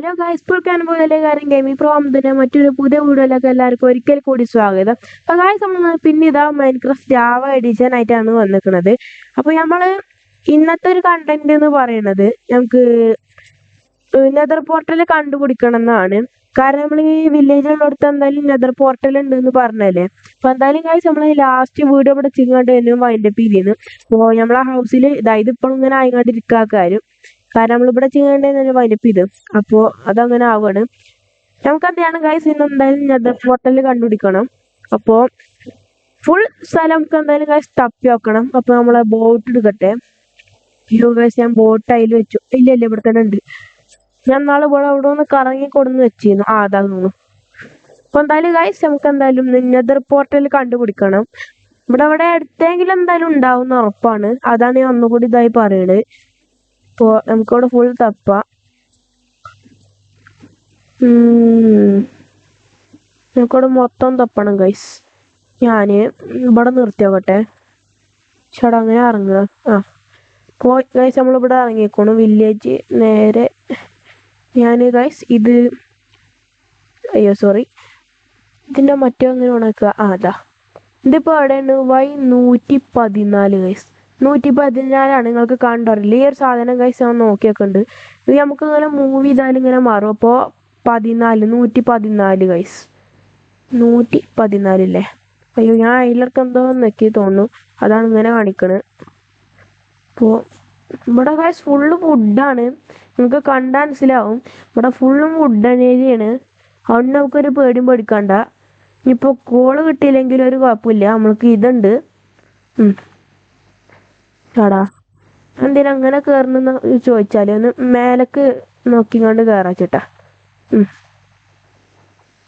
Hello guys, പുൾക്കാൻ പോലെ കാര്യം gaming പ്രോംതിന്റെ മറ്റൊരു പുതിയ വീഡിയോയിലേക്ക് എല്ലാവർക്കും ഒരിക്കൽ കൂടി സ്വാഗതം. അപ്പൊ ഗൈസ്, നമ്മൾ പിന്നെ ഇതാ മൈൻക്രാഫ്റ്റ് ജാവ എഡിഷൻ ആയിട്ടാണ് വന്നിരിക്കുന്നത്. അപ്പൊ നമ്മള് ഇന്നത്തെ ഒരു കണ്ടന്റ് എന്ന് പറയുന്നത് നമുക്ക് നെതർ പോർട്ടൽ കണ്ടുപിടിക്കണം എന്നാണ്. കാരണം നമ്മൾ ഈ വില്ലേജിലുള്ളടത്ത് എന്തായാലും നെതർ പോർട്ടൽ ഉണ്ട് എന്ന് പറഞ്ഞല്ലേ. അപ്പൊ എന്തായാലും ഗൈസ്, നമ്മൾ ലാസ്റ്റ് വീഡിയോ ഇവിടെ ചിങ്ങാണ്ട് വൈൻഡപ്പ് ചെയ്തിരുന്നു. അപ്പോൾ നമ്മളെ ഹൗസിൽ ഇതായത് ഇപ്പോൾ ഇങ്ങനെ ആയിക്കൊണ്ടിരിക്കാരും, കാരണം നമ്മളിവിടെ ചെയ്യേണ്ടതെന്ന് വൈൻഡപ്പ് ചെയ്ത്. അപ്പോൾ അതങ്ങനെ ആവുകയാണ്. നമുക്ക് എന്താണ് ഗൈസ്, ഇന്ന് എന്തായാലും നെതർ പോർട്ടൽ കണ്ടുപിടിക്കണം. അപ്പോൾ ഫുൾ സ്ഥലം നമുക്ക് എന്തായാലും ഗൈസ് തപ്പി വെക്കണം. അപ്പോൾ നമ്മളെ ബോട്ട് എടുക്കട്ടെ. അയ്യോ ഗൈസ്, ഞാൻ ബോട്ട് അതിൽ വെച്ചു. ഇല്ല ഇവിടെ തന്നെ ഉണ്ട്. ഞാൻ നാളെ ഇവിടെ ഒന്ന് കറങ്ങി കൊടുന്ന് വെച്ചിരുന്നു. അതാ തോന്നുന്നു. അപ്പൊ എന്തായാലും ഗൈസ്, നമുക്ക് എന്തായാലും നെതർ പോർട്ടൽ കണ്ടുപിടിക്കണം. ഇവിടെ അടുത്തെങ്കിലും എന്തായാലും ഉണ്ടാവും ഉറപ്പാണ്. അതാണ് ഞാൻ ഒന്നുകൂടി ഇതായി പറയുന്നത്. അപ്പോൾ നമുക്കവിടെ ഫുൾ തപ്പാം. നമുക്കവിടെ മൊത്തം തപ്പണം ഗൈസ്. ഞാന് ഇവിടെ നിർത്തി നോക്കട്ടെ. ചേട്ടാ അങ്ങനെ ഇറങ്ങുക. അപ്പോൾ ഗൈസ്, നമ്മളിവിടെ ഇറങ്ങിയേക്കണം വില്ലേജ് നേരെ. ഞാൻ ഗൈസ് സോറി, ഇതിൻ്റെ മറ്റേ അങ്ങനെ ഉണക്കുക. അതാ ഇതിപ്പോൾ എവിടെയാണ്? 114 ഗൈസ്. 114 നിങ്ങൾക്ക് കണ്ടറിയില്ല. ഈ ഒരു സാധനം ഗൈസ് ഞാൻ നോക്കിയൊക്കെ ഉണ്ട്. ഇത് നമുക്ക് ഇങ്ങനെ മൂവ് ചെയ്താലും ഇങ്ങനെ മാറും. അപ്പോൾ 114 ഗൈസ്. 114 അല്ലേ? അയ്യോ, ഞാൻ അതിലൊക്കെ എന്തോ നോക്കി തോന്നുന്നു. അതാണ് ഇങ്ങനെ കാണിക്കണത്. അപ്പോൾ ഇവിടെ ഗൈസ് ഫുള്ള് വുഡാണ്. നിങ്ങൾക്ക് കണ്ടാൽ മനസ്സിലാവും. ഇവിടെ ഫുള്ളും വുഡൻ ഏരിയയാണ്. അതുകൊണ്ട് നമുക്കൊരു പേടിയും പേടിക്കണ്ട. ഇനിയിപ്പോൾ കോള് കിട്ടിയില്ലെങ്കിലും ഒരു കുഴപ്പമില്ല, നമ്മൾക്ക് ഇതുണ്ട്. ചാടാ എന്തിനാ അങ്ങനെ കയറുന്ന ചോദിച്ചാല് ഒന്ന് മേലേക്ക് നോക്കിക്കൊണ്ട് കയറാ ചേട്ടാ.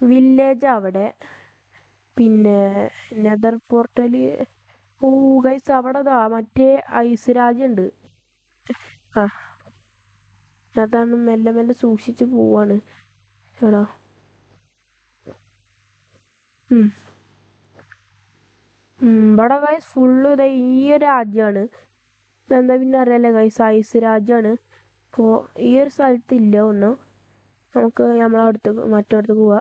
വില്ലേജ് അവിടെ, പിന്നെ നെതർ പോർട്ടല്. ഓ ഗൈസ്, അവിടെ മറ്റേ ഐസ് രാജ്യം അതാണ്. മെല്ലെ മെല്ലെ സൂക്ഷിച്ച് പോവാണ് ചേടാ. ഇവിടെ ഗൈസ് ഫുള്ള് ഇതാ ഈ ഒരു രാജ്യമാണ്. എന്താ പിന്നെ അറിയാലേ ഗൈസ്, ഐസ് രാജ്യമാണ്. അപ്പോൾ ഈ ഒരു സ്ഥലത്തില്ല ഒന്നും. നമുക്ക് മറ്റടുത്ത് പോവാ.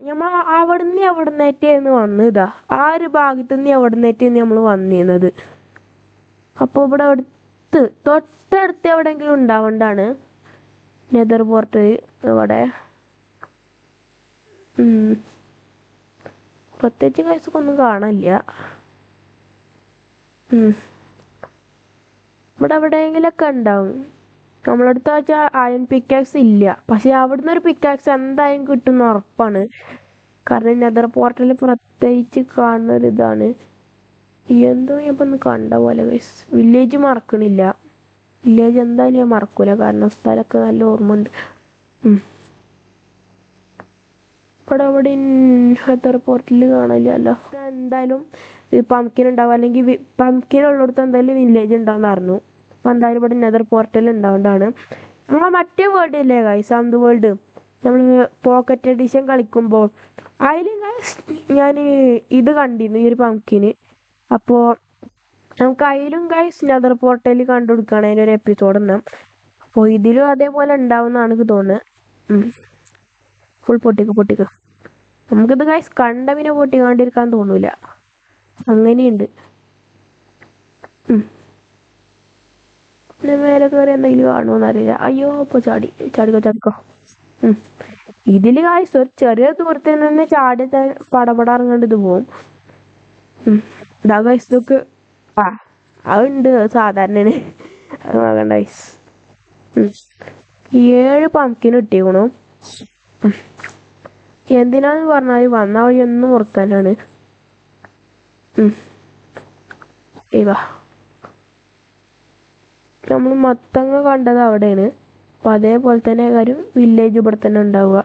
നമ്മൾ എവിടുന്നേറ്റായിരുന്നു വന്നതാ. ആ ഒരു ഭാഗത്ത് നിന്ന് എവിടുന്നേറ്റായിരുന്നു നമ്മൾ വന്നിരുന്നത്. അപ്പോൾ ഇവിടെ തൊട്ടടുത്ത് എവിടെയെങ്കിലും ഉണ്ടാവേണ്ടാണ് നെതർ പോർട്ടൽ. ഇവിടെ പ്രത്യേകിച്ച് കേസൊക്കെ ഒന്നും കാണില്ല. ഇവിടെ എവിടെയെങ്കിലൊക്കെ ഉണ്ടാവും. നമ്മളടുത്ത് വെച്ചാൽ അയൺ പിക്കാക്സ് ഇല്ല, പക്ഷെ അവിടുന്ന് ഒരു പിക്കാക്സ് എന്തായാലും കിട്ടുന്ന ഉറപ്പാണ്. കാരണം നെതർ പോർട്ടൽ പ്രത്യേകിച്ച് കാണുന്ന ഒരു ഇതാണ്. എന്തോ ഇപ്പം ഒന്ന് കണ്ട പോലെ ഗൈസ്. വില്ലേജ് മറക്കണില്ല. വില്ലേജ് എന്തായാലും ഞാൻ മറക്കൂല, കാരണം സ്ഥലമൊക്കെ നല്ല ഓർമ്മ ഉണ്ട്. ഇവിടെ നെതർ പോർട്ടൽ കാണില്ലല്ലോ. എന്തായാലും പംകിൻ ഉണ്ടാവും, അല്ലെങ്കിൽ പംകിൻ ഉള്ളിടത്ത് എന്തായാലും വില്ലേജ് ഉണ്ടാവും അറിഞ്ഞു. അപ്പം എന്തായാലും ഇവിടെ നെതർ പോർട്ടൽ ഉണ്ടാവേണ്ടതാണ്. നമ്മളെ മറ്റേ വേൾഡ് ഇല്ലേ ഗൈസ്, അന്ത് വേൾഡ്, നമ്മൾ പോക്കറ്റ് എഡിഷൻ കളിക്കുമ്പോൾ അതിൽ ഗൈസ് ഞാൻ ഇത് കണ്ടിരുന്നു, ഈ ഒരു പംകിന്. അപ്പോൾ നമുക്ക് അതിലും ഗൈസ് നെതർ പോർട്ടൽ കണ്ടുപിടിക്കുകയാണ് അതിനൊരു എപ്പിസോഡ് ഉണ്ടാവും. അപ്പോൾ ഇതിലും അതേപോലെ ഉണ്ടാവുമെന്നാണ് എനിക്ക് തോന്നുന്നത്. ഫുൾ പൊട്ടിക്ക്. നമുക്കിത് ഗൈസ് കണ്ടവിനെ പൊട്ടിക്കാണ്ടിരിക്കാൻ തോന്നൂല, അങ്ങനെയുണ്ട്. പിന്നെ മേലെ കയറി എന്തെങ്കിലും കാണുമോന്നറിയില്ല. അയ്യോ, ഇപ്പോൾ ചാടിക്കോ. ഇതിൽ ഗൈസ് ഒരു ചെറിയ ദൂരത്തിൽ നിന്ന് ചാടി പടപട ഇറങ്ങേണ്ട ഇത് പോവും. ഇതാ ഗൈസ്, ഇതൊക്കെ അതുണ്ട്, സാധാരണയാണ്. അത് നോക്കണ്ട ഗൈസ്. 7 പംകിന് ഇട്ടിക്കണു. എന്തിനാന്ന് പറഞ്ഞാൽ വന്ന വഴി ഒന്നും ഓർക്കാനാണ്. നമ്മൾ മത്തങ്ങ കണ്ടത് അവിടെയാണ്. അപ്പം അതേപോലെ തന്നെ കാര്യം വില്ലേജ് ഇവിടെ തന്നെ ഉണ്ടാവുക.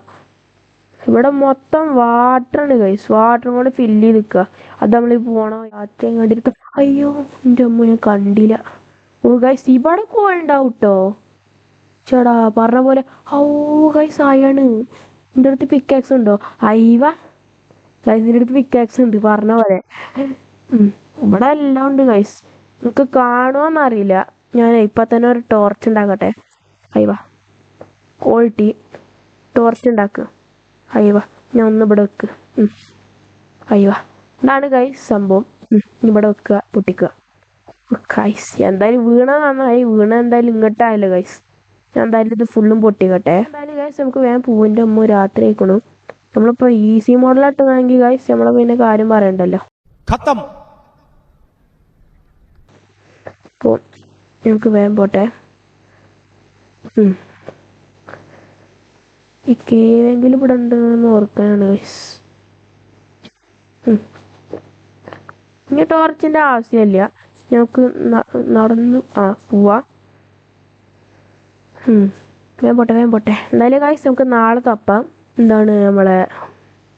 ഇവിടെ മൊത്തം വാട്ടറാണ് ഗൈസ്. വാട്ടറും കൊണ്ട് ഫില്ല് ചെയ്ത് നിൽക്കുക. അത് നമ്മൾ പോണ യാത്രയും കണ്ടിരിക്കുക. അയ്യോ എൻ്റെ അമ്മ, ഞാൻ കണ്ടില്ല. ഓ ഗൈസ്, ഇവിടെ കോളുണ്ടാവും കേട്ടോ ചേടാ, പറഞ്ഞ പോലെ. ഓ ഗൈസ്, ആയാണ്. എൻ്റെ അടുത്ത് പിക്കാക്സ് ഉണ്ടോ? അയ്യവ ഗൈസ്, എൻ്റെ അടുത്ത് പിക്കാക്സ് ഉണ്ട് പറഞ്ഞ പോലെ. ഇവിടെ എല്ലാം ഉണ്ട് ഗൈസ്. നിങ്ങൾക്ക് കാണുമോന്നറിയില്ല. ഞാൻ ഇപ്പം തന്നെ ഒരു ടോർച്ച് ഉണ്ടാക്കട്ടെ. അയ്യവ ക്വാളിറ്റി ടോർച്ച് ഉണ്ടാക്കുക. അയ്യവാ ഞാൻ ഒന്ന് ഇവിടെ വെക്കുക. അയ്യവാ ഇതാണ് ഗൈസ് സംഭവം. ഇവിടെ വെക്കുക, പൊട്ടിക്കുക. ഗൈസ് എന്തായാലും വീണ നന്നായി. വീണ എന്തായാലും ഇങ്ങോട്ടായല്ലോ ഗൈസ്. ഞാൻ എന്തായാലും ഇത് ഫുള്ളും പൊട്ടിക്കട്ടെ. എന്തായാലും ഗൈസ് നമുക്ക് വേഗം പൂവിൻ്റെ അമ്മ രാത്രി ആയിക്കണു. നമ്മളിപ്പോൾ ഈസി മോഡലായിട്ടാണെങ്കിൽ ഗൈസ് നമ്മളെ പിന്നെ കാര്യം പറയണ്ടല്ലോ. അപ്പോൾ നമുക്ക് വേഗം പോട്ടെ. ഈ കേവെങ്കിലും ഇവിടെ ഉണ്ടെന്ന് ഓർക്കാനാണ് ഗൈസ്. ഇനി ടോർച്ചിൻ്റെ ആവശ്യമില്ല, നമുക്ക് നടന്ന് പോവാ. വേഗം പോട്ടെ. എന്തായാലും ഗൈസ് നമുക്ക് നാളെ തപ്പാം. എന്താണ് നമ്മളെ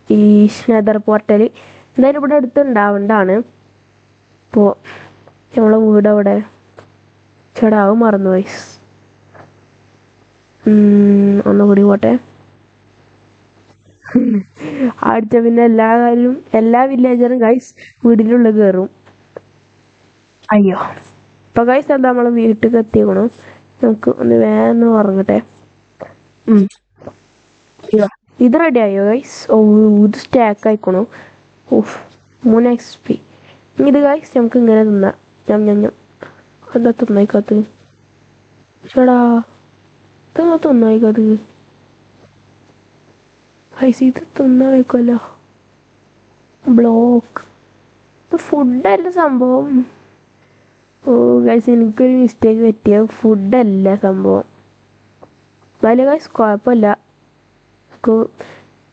ഈ നെതർ പോർട്ടൽ എന്തായാലും ഇവിടെ അടുത്തുണ്ടാവേണ്ടതാണ്. ഇപ്പോൾ നമ്മളെ വീട് അവിടെ ചെടാവും മറന്നു ഗൈസ്. ഒന്നുകൂടി പോട്ടെ. അടിച്ച പിന്നെ എല്ലാ വില്ലേജറും ഗൈസ് വീടിനുള്ളിൽ കയറും. അയ്യോ ഇപ്പൊ ഗൈസ് എന്താ നമ്മളെ വീട്ടിൽ എത്തിക്കണു. നമുക്ക് ഒന്ന് വേഗം ഉറങ്ങട്ടെ. ഇത് റെഡി ആയോ ഗൈസ്? ഇത് സ്റ്റാക്ക് ആയിക്കണു. 3 XP. ഇത് ഗൈസ് നമുക്ക് ഇങ്ങനെ തിന്നാം. എന്താ തിന്നായിക്കത്ത്? ചേടാ ഇതെന്താ തിന്നായിക്കത്ത്? ഗൈസ് ഇത് തിന്നാ വയ്ക്കുമല്ലോ. ബ്ലോക്ക് ഇത് ഫുഡല്ല സംഭവം. ഗൈസ് എനിക്കൊരു മിസ്റ്റേക്ക് പറ്റിയ ഫുഡല്ല സംഭവം. വലിയ ഗൈസ് കുഴപ്പമില്ല.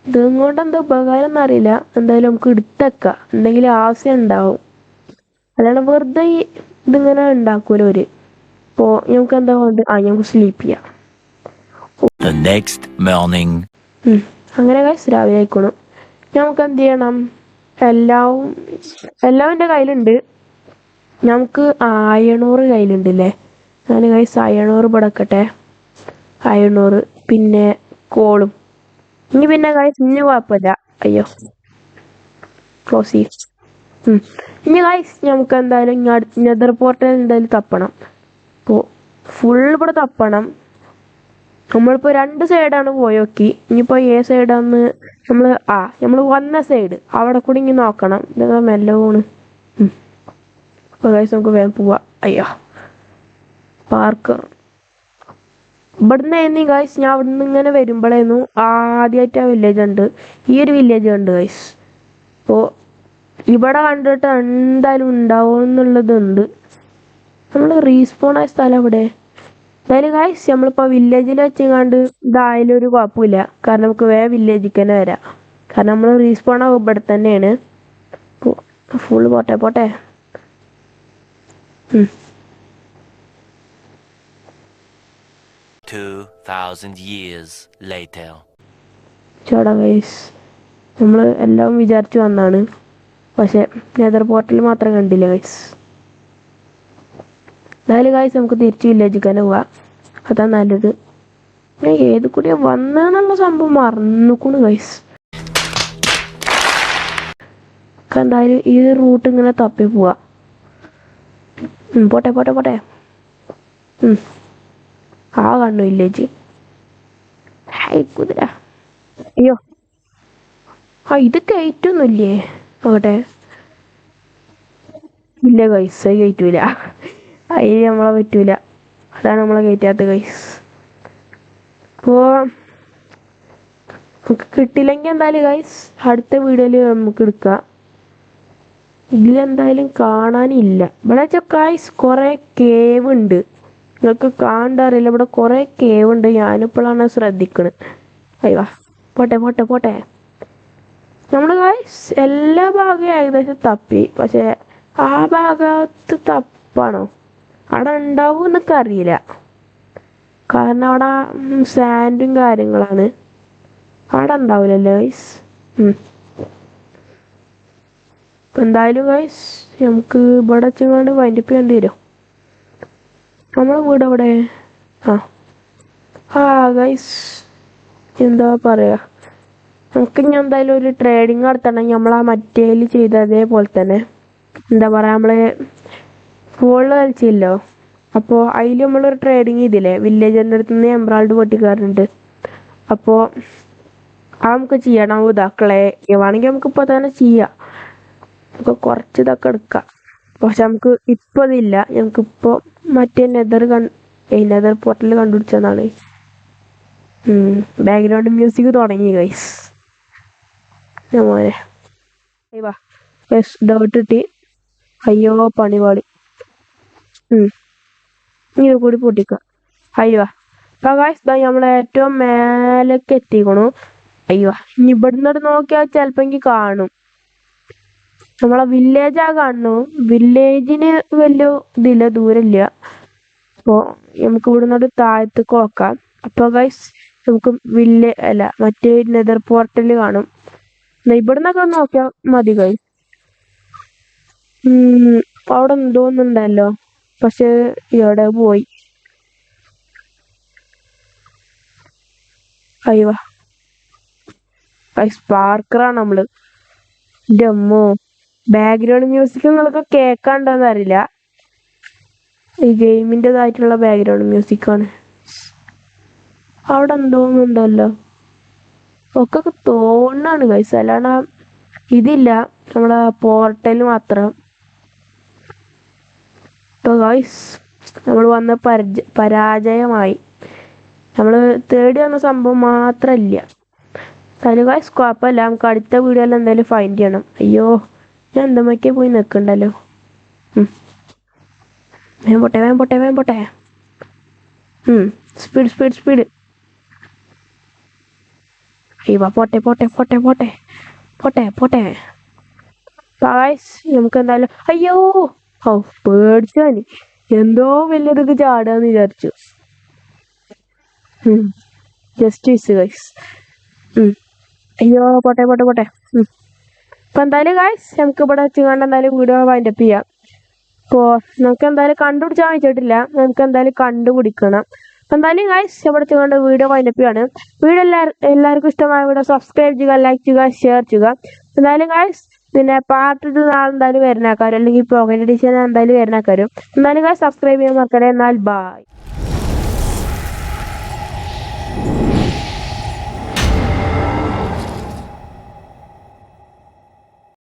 ഇതുകൊണ്ട് എന്താ ഉപകാരം എന്നറിയില്ല. എന്തായാലും നമുക്ക് എടുത്തേക്കാം, എന്തെങ്കിലും ആവശ്യം ഉണ്ടാവും. അല്ലാണ്ട് വെറുതെ ഇതിങ്ങനെ ഉണ്ടാക്കൂലോ ഒരു. അപ്പോൾ നമുക്ക് എന്താ കൊണ്ട് നമുക്ക് സ്ലീപ്പ് ചെയ്യാം. അങ്ങനെ ഗൈസ് രാവിലെ ആയിക്കോണം. നമുക്ക് എന്ത് ചെയ്യണം? എല്ലാം എൻ്റെ കയ്യിലുണ്ട്. നമുക്ക് 900 കയ്യിലുണ്ടല്ലേ. ഞാൻ ഗൈസ് 900 പടക്കട്ടെ. 900 പിന്നെ കോളും. ഇനി പിന്നെ ഗൈസ് ഇനി കുഴപ്പമില്ല. അയ്യോ ക്ലോസ് ചെയ്യും. ഇനി ഗൈസ് നമുക്ക് എന്തായാലും നെതർ പോർട്ടൽ എന്തായാലും തപ്പണം. അപ്പോൾ ഫുൾ ഇവിടെ തപ്പണം. നമ്മളിപ്പോൾ 2 സൈഡാണ് പോയോക്കി. ഇനിയിപ്പോൾ സൈഡാന്ന് നമ്മൾ വന്ന സൈഡ് അവിടെ കൂടി ഇനി നോക്കണം. ഇതാ മെല്ലെ പോണ്. അപ്പോൾ ഗൈസ് നമുക്ക് വേഗം പോവാം. അയ്യോ പാർക്ക് ഇവിടുന്ന് ഗൈസ്. ഞാൻ അവിടുന്ന് ഇങ്ങനെ വരുമ്പോഴായിരുന്നു ആദ്യമായിട്ട് ആ വില്ലേജ് ഉണ്ട്. ഈ ഒരു വില്ലേജ് ഉണ്ട് ഗൈസ്. അപ്പോൾ ഇവിടെ കണ്ടിട്ട് എന്തായാലും ഉണ്ടാവും എന്നുള്ളതുണ്ട്. നമ്മൾ റീസ്പോൺ ആയ സ്ഥലം ഇവിടെ. എന്തായാലും ഗൈസ് നമ്മളിപ്പോൾ വില്ലേജിൽ വെച്ചെങ്ങാണ്ട് ഇതായാലും ഒരു കുഴപ്പമില്ല. കാരണം നമുക്ക് വേറെ വില്ലേജിൽ തന്നെ വരാം. കാരണം നമ്മൾ റീസ്പോൺ ആവും ഇവിടെ തന്നെയാണ്. അപ്പോൾ ഫുള്ള് പോട്ടെ. ചേടാ ഗൈസ് നമ്മൾ എല്ലാം വിചാരിച്ചു വന്നാണ്. പക്ഷെ നെതർ പോർട്ടൽ മാത്രം കണ്ടില്ല ഗൈസ്. എന്തായാലും ഗൈസ് നമുക്ക് തിരിച്ച് വില്ലേജിൽ തന്നെ പോവാം. അതാ നല്ലത്. ഞാൻ ഏത് കൂടിയാ വന്നെന്നുള്ള സംഭവം മറന്നുകൂണ് ഗൈസ്. എന്തായാലും ഈ റൂട്ട് ഇങ്ങനെ തപ്പി പോവാ. പോട്ടെ. കണ്ണു വില്ലേജ്. കുതിര. അയ്യോ ഇത് കയറ്റൊന്നുമില്ലേ? നോക്കട്ടെ. ഇല്ല ഗൈസ് അത് കയറ്റൂല. അതിന് നമ്മളെ പറ്റൂല. അതാണ് നമ്മളെ കയറ്റാത്ത ഗൈസ്. അപ്പോൾ നമുക്ക് കിട്ടില്ലെങ്കിൽ എന്തായാലും ഗൈസ് അടുത്ത വീഡിയോയിൽ നമുക്ക് എടുക്കാം. ഇതിലെന്തായാലും കാണാനില്ല. ഇവിടെ വെച്ചാൽ ഗൈസ് കുറേ കേവ് ഉണ്ട്. നിങ്ങൾക്ക് കാണാറില്ല. ഇവിടെ കുറേ കേവ് ഉണ്ട്. ഞാനിപ്പോഴാണ് ശ്രദ്ധിക്കണത്. അയ്യോ പോട്ടെ. നമ്മൾ ഗൈസ് എല്ലാ ഭാഗവും ഏകദേശം തപ്പി. പക്ഷെ ആ ഭാഗത്ത് തപ്പാണോ? അവിടെ ഉണ്ടാവും എന്നൊക്കെ അറിയില്ല. കാരണം അവിടെ സാൻഡും കാര്യങ്ങളാണ്. അവിടെ ഉണ്ടാവില്ലല്ലോ ഗൈസ്. എന്തായാലും ഗൈസ് നമുക്ക് ഇവിടെ വെച്ചങ്ങാണ്ട് വൈൻഡപ്പ് ചെയ്യേണ്ടി വരും. നമ്മളെ വീട് അവിടെ ഗൈസ് എന്താ പറയുക, നമുക്ക് ഇനി എന്തായാലും ഒരു ട്രേഡിങ് നടത്തണം. നമ്മളാ മറ്റേല് ചെയ്ത അതേപോലെ തന്നെ. എന്താ പറയുക, നമ്മൾ ഫോണിൽ കളിച്ചില്ലോ. അപ്പോൾ അതിൽ നമ്മളൊരു ട്രേഡിങ് ചെയ്തില്ലേ, വില്ലേജറിൻ്റെ അടുത്ത് നിന്ന് എംബ്രാൾഡ് പൊട്ടിക്കാറുണ്ട്. അപ്പോൾ ആ നമുക്ക് ചെയ്യണം ഇതാക്കളെ വേണമെങ്കിൽ നമുക്ക് ഇപ്പോൾ തന്നെ ചെയ്യാം. നമുക്ക് കുറച്ച് ഇതൊക്കെ എടുക്കാം. പക്ഷെ നമുക്ക് ഇപ്പോൾ ഇതില്ല. ഞങ്ങൾക്കിപ്പോൾ മറ്റേ നെതർ പോർട്ടൽ കണ്ടുപിടിച്ചതാണ്. ബാക്ക്ഗ്രൗണ്ട് മ്യൂസിക് തുടങ്ങി ഗൈസ്. മോനെ വാ ഡൗട്ട് കിട്ടി. അയ്യോ പണിപാളി. ഇങ്ങനെ കൂടി പൊട്ടിക്കാം. അയ്യോ അപ്പൊ ഗൈസ് നമ്മളെ ഏറ്റവും മേലേക്ക് എത്തിക്കണു. അയ്യോ ഇനി ഇവിടുന്ന് നോക്കിയാൽ ചിലപ്പോ എനിക്ക് കാണും. നമ്മളെ വില്ലേജാ കാണുന്നു. വില്ലേജിന് വലിയ ഇതില്ല, ദൂരമില്ല. അപ്പോൾ നമുക്ക് ഇവിടുന്ന് താഴത്തേക്ക് നോക്കാം. അപ്പൊ ഗൈസ് നമുക്ക് മറ്റേ നെതർ പോർട്ടല് കാണും. ഇവിടുന്നൊക്കെ നോക്കിയാ മതി ഗൈസ്. അവിടെ എന്തോന്നുണ്ടല്ലോ, പക്ഷെ ഇവിടെ പോയി. അയ്യോ സ്പാർക്കറാണ് നമ്മള്. ഡെമ്മോ ബാക്ക്ഗ്രൗണ്ട് മ്യൂസിക് നിങ്ങൾക്ക് കേൾക്കാണ്ടോന്ന് അറിയില്ല. ഈ ഗെയിമിൻ്റെതായിട്ടുള്ള ബാക്ക്ഗ്രൗണ്ട് മ്യൂസിക്കാണ്. അവിടെ എന്തോന്നുണ്ടല്ലോ ഒക്കെ തോന്നാണ് ഗൈസ്. അല്ലാണ്ട് ഇതില്ല, നമ്മളെ പോർട്ടൽ മാത്രം. ഇപ്പൊ ഗൈസ് നമ്മൾ വന്ന പരാജയമായി. നമ്മൾ തേടി വന്ന സംഭവം മാത്രല്ല. ഗൈസ് കുഴപ്പമില്ല, നമുക്ക് അടുത്ത വീഡിയോയിൽ എന്തായാലും ഫൈൻഡ് ചെയ്യണം. അയ്യോ ഞാൻ എന്തുമൊക്കെ പോയി നിൽക്കണ്ടല്ലോ. വേഗം പോട്ടെ. സ്പീഡ്. അയ്യോ പോട്ടെ. ഗൈസ് നമുക്ക് എന്തായാലും അയ്യോ പേടിച്ചാന് എന്തോ വലിയതൊക്കെ ചാടാന്ന് വിചാരിച്ചു. Just guys. അയ്യോ പോട്ടെ. അപ്പൊ എന്തായാലും ഗൈസ് നമുക്ക് ഇവിടെ വെച്ചുകൊണ്ട് എന്തായാലും വീഡിയോ വൈൻഡപ്പ് ചെയ്യാം. അപ്പോൾ നമുക്ക് എന്തായാലും കണ്ടുപിടിച്ചാൽ വെച്ചിട്ടില്ല, നമുക്ക് എന്തായാലും കണ്ടുപിടിക്കണം. അപ്പൊ എന്തായാലും ഗൈസ് ഇവിടെ വെച്ചുകൊണ്ട് വീഡിയോ വൈൻഡപ്പ് ചെയ്യാണ്. വീഡിയോ എല്ലാവർക്കും ഇഷ്ടമായ വീഡിയോ സബ്സ്ക്രൈബ് ചെയ്യുക, ലൈക്ക് ചെയ്യുക, ഷെയർ ചെയ്യുക. എന്തായാലും ഗൈസ് പിന്നെ പാർട്ട് എന്തായാലും വരുന്നേക്കാരും, അല്ലെങ്കിൽ പോക്കറ്റ് എഡിഷൻ എന്തായാലും വരുന്നേക്കാരും. എന്തായാലും ഗൈസ് സബ്സ്ക്രൈബ് ചെയ്യാൻ മറക്കണേ. എന്നാൽ ബൈ.